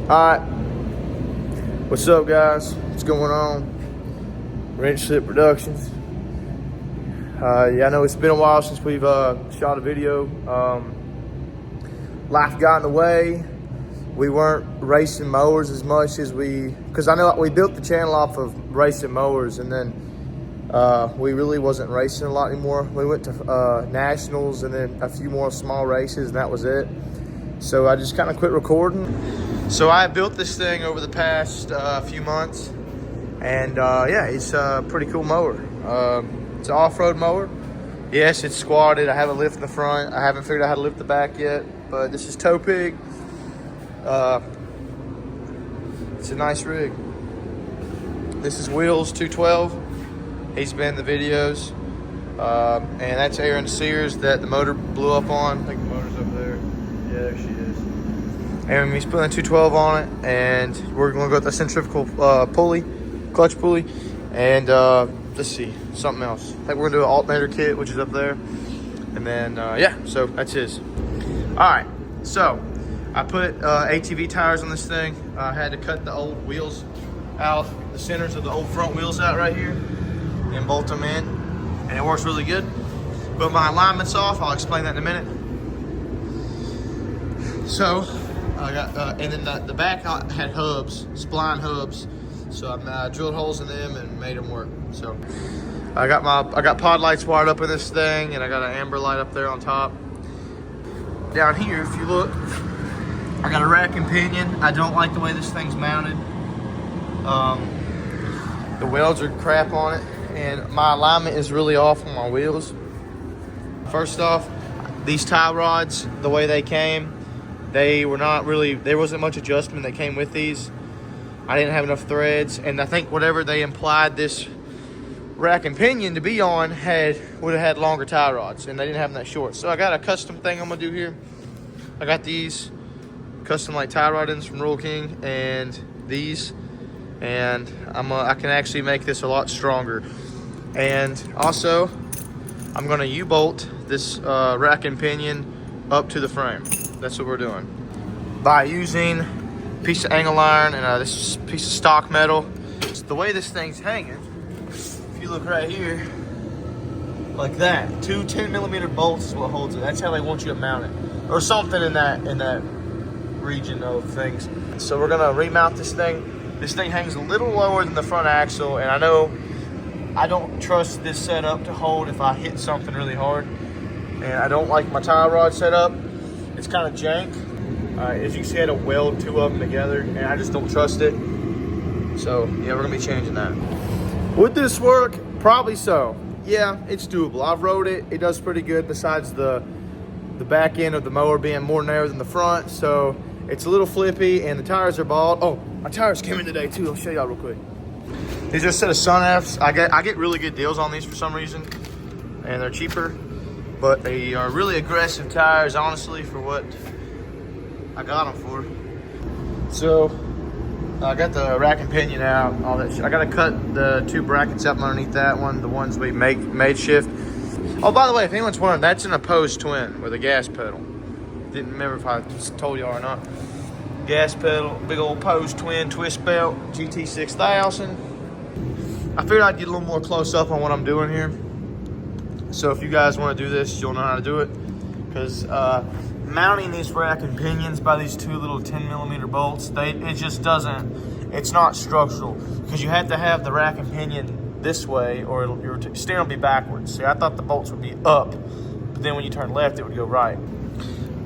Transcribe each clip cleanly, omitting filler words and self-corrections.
Alright, what's up guys? What's going on? WrenchSlipProductions. Yeah, I know it's been a while since we've shot a video. Life got in the way. We weren't racing mowers as much as because I know we built the channel off of racing mowers, and then we really wasn't racing a lot anymore. We went to nationals and then a few more small races, and that was it. So I just kind of quit recording. So I built this thing over the past few months, and yeah, it's a pretty cool mower. It's an off-road mower. Yes, it's squatted. I have a lift in the front. I haven't figured out how to lift the back yet, but this is Toe Pig. It's a nice rig. This is Wheels 212. He's been in the videos. And that's Aaron Sears that the motor blew up on. I think the motor's up there. Yeah, there she is. And he's putting a 212 on it, and we're going to go with the centrifugal pulley, clutch pulley, and let's see, something else. I think we're going to do an alternator kit, which is up there. And then, yeah, so that's his. All right, so I put ATV tires on this thing. I had to cut the old wheels out, the centers of the old front wheels out right here, and bolt them in, and it works really good. But my alignment's off. I'll explain that in a minute. So I got, and then the back had hubs, spline hubs. So I drilled holes in them and made them work. So I got pod lights wired up in this thing, and I got an amber light up there on top. Down here, if you look, I got a rack and pinion. I don't like the way this thing's mounted. The welds are crap on it, and my alignment is really off on my wheels. First off, these tie rods, the way they came, they were not really, there wasn't much adjustment that came with these. I didn't have enough threads, and I think whatever they implied this rack and pinion to be on would have had longer tie rods, and they didn't have them that short. So I got a custom thing I'm gonna do here. I got these custom like tie rod ends from Royal King, and these, and I can actually make this a lot stronger. And also, I'm gonna U-bolt this rack and pinion up to the frame. That's what we're doing. By using a piece of angle iron and this piece of stock metal. The way this thing's hanging, if you look right here, like that, 2 10mm bolts is what holds it. That's how they want you to mount it, or something in that region of things. So we're gonna remount this thing. This thing hangs a little lower than the front axle, and I know I don't trust this setup to hold if I hit something really hard. And I don't like my tie rod setup. It's kind of jank. As you can see, I had to weld 2 of them together, and I just don't trust it. So yeah, we're gonna be changing that. Would this work? Probably so. Yeah, it's doable. I've rode it. It does pretty good, besides the back end of the mower being more narrow than the front. So it's a little flippy, and the tires are bald. Oh, my tires came in today too. I'll show y'all real quick. These are a set of Sun Fs. I get really good deals on these for some reason, and they're cheaper, but they are really aggressive tires, honestly, for what I got them for. So I got the rack and pinion out, all that shit. I gotta cut the 2 brackets up underneath that one, the ones we made shift. Oh, by the way, if anyone's wondering, that's an opposed twin with a gas pedal. Didn't remember if I told y'all or not. Gas pedal, big old opposed twin twist belt, GT6000. I figured I'd get a little more close up on what I'm doing here. So if you guys want to do this, you'll know how to do it. Because mounting these rack and pinions by these 2 little 10mm bolts, it just doesn't, it's not structural. Because you have to have the rack and pinion this way, or your steering will be backwards. See, I thought the bolts would be up, but then when you turn left, it would go right.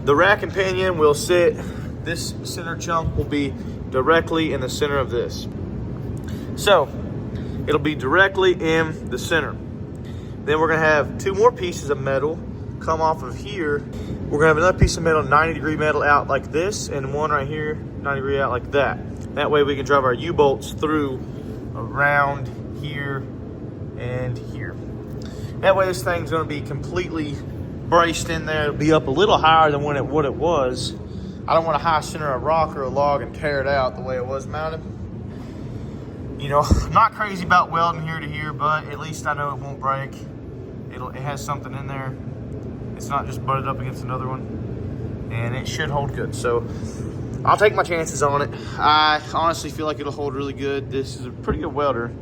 The rack and pinion will sit, this center chunk will be directly in the center of this. So it'll be directly in the center. Then we're gonna have 2 more pieces of metal come off of here. We're gonna have another piece of metal, 90-degree metal out like this, and one right here, 90-degree out like that. That way we can drive our U-bolts through around here and here. That way this thing's gonna be completely braced in there. It'll be up a little higher than what it was. I don't want to high center a rock or a log and tear it out the way it was mounted. You know, I'm not crazy about welding here to here, but at least I know it won't break. It has something in there. It's not just butted up against another one, and it should hold good. So I'll take my chances on it. I honestly feel like it'll hold really good. This is a pretty good welder.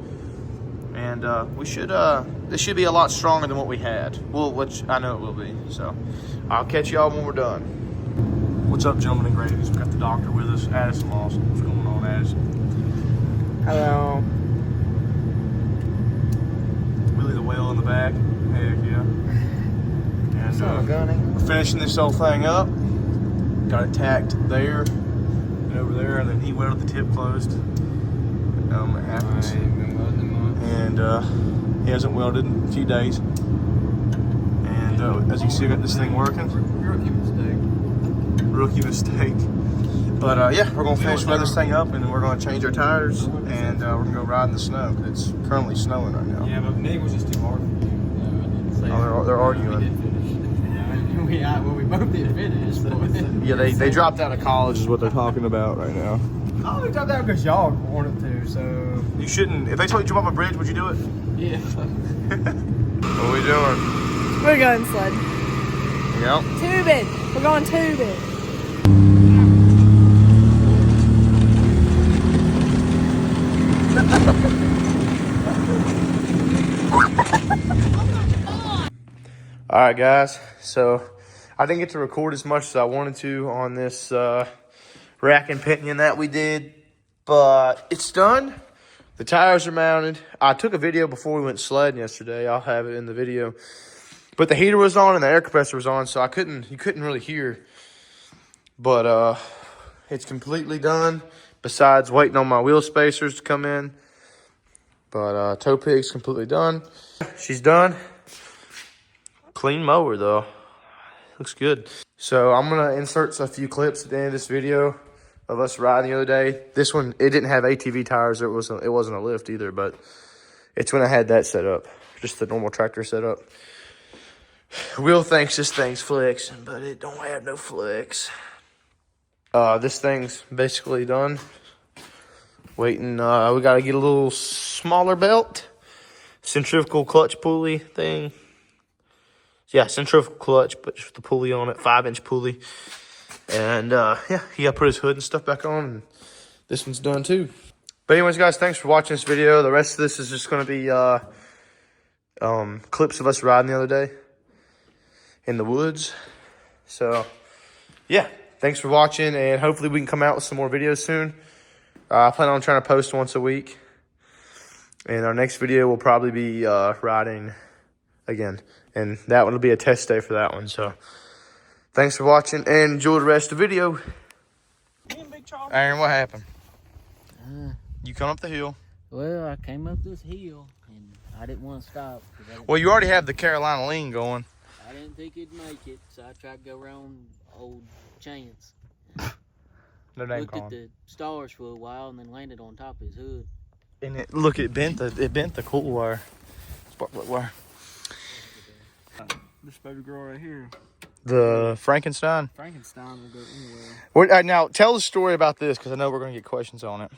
And this should be a lot stronger than what we had. Well, which I know it will be. So I'll catch y'all when we're done. What's up, gentlemen and gravies? We've got the doctor with us, Addison Lawson. What's going on, Addison? Hello. Really the whale in the back. Heck yeah. And we're finishing this whole thing up. Got it tacked there and over there, and then he welded the tip closed. It happens. And he hasn't welded in a few days. And as you can see, I got this thing working. Rookie mistake. But yeah, we're gonna finish welding this thing up, and then we're gonna change our tires, and we're gonna go ride in the snow. It's currently snowing right now. Yeah, but Nick was just too hard for you. Oh, they're arguing. We both did finish. Yeah, they dropped out of college is what they're talking about right now. Oh, we dropped out because y'all wanted to, so. You shouldn't. If they told you to jump off a bridge, would you do it? Yeah. What are we doing? We're going sled. Yep. Tubing. We're going tubing. All right, guys. So I didn't get to record as much as I wanted to on this rack and pinion that we did, but it's done. The tires are mounted. I took a video before we went sledding yesterday. I'll have it in the video. But the heater was on and the air compressor was on, so you couldn't really hear. But it's completely done, besides waiting on my wheel spacers to come in. But toe pig's completely done. She's done. Clean mower though. Looks good. So I'm gonna insert a few clips at the end of this video of us riding the other day. This one, it didn't have ATV tires. It wasn't a lift either, but it's when I had that set up, just the normal tractor setup. Will thinks this thing's flexing, but it don't have no flex. This thing's basically done. Waiting, we gotta get a little smaller belt, centrifugal clutch pulley thing. Yeah, centrifugal clutch, but just with the pulley on it, 5-inch pulley. And yeah, he got to put his hood and stuff back on, and this one's done too. But anyways, guys, thanks for watching this video. The rest of this is just going to be clips of us riding the other day in the woods. So yeah, thanks for watching, and hopefully we can come out with some more videos soon. I plan on trying to post once a week, and our next video will probably be riding again, and that one will be a test day for that one. So thanks for watching, and enjoy the rest of the video. Aaron, what happened? You come up the hill. Well, I came up this hill, and I didn't want to stop. Well, you already have the Carolina lean going. I didn't think it'd make it, so I tried to go around old Chance. No name Looked calling. at the stars for a while, and then landed on top of his hood. And it bent the cool wire, spark plug wire. This baby girl right here. The Frankenstein. Frankenstein will go anywhere. Now tell the story about this, because I know we're gonna get questions on it.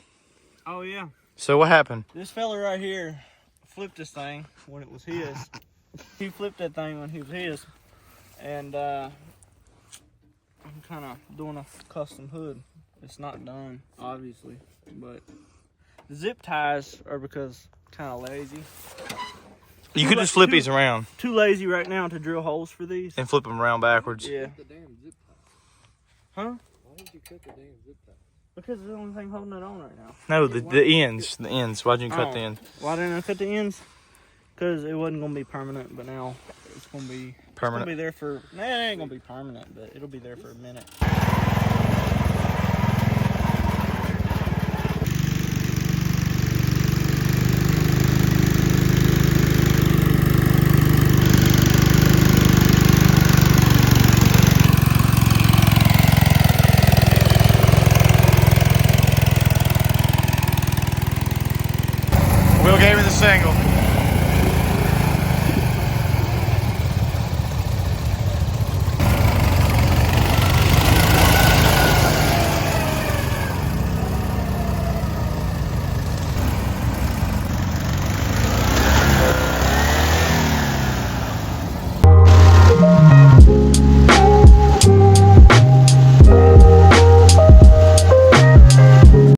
Oh yeah. So what happened? This fella right here flipped this thing when it was his. He flipped that thing when he was his. And I'm kind of doing a custom hood. It's not done, obviously, but the zip ties are because kind of lazy. You could just flip these around. Too lazy right now to drill holes for these. And flip them around backwards. Yeah. The damn zip tie. Huh? Why didn't you cut the damn zip tie? Because it's the only thing holding it on right now. No, the ends. The ends. Why didn't you cut the ends? Why didn't I cut the ends? Because it wasn't going to be permanent, but now it's going to be permanent. It's going to be there for, nah, it ain't going to be permanent, but it'll be there for a minute. Will gave me the single.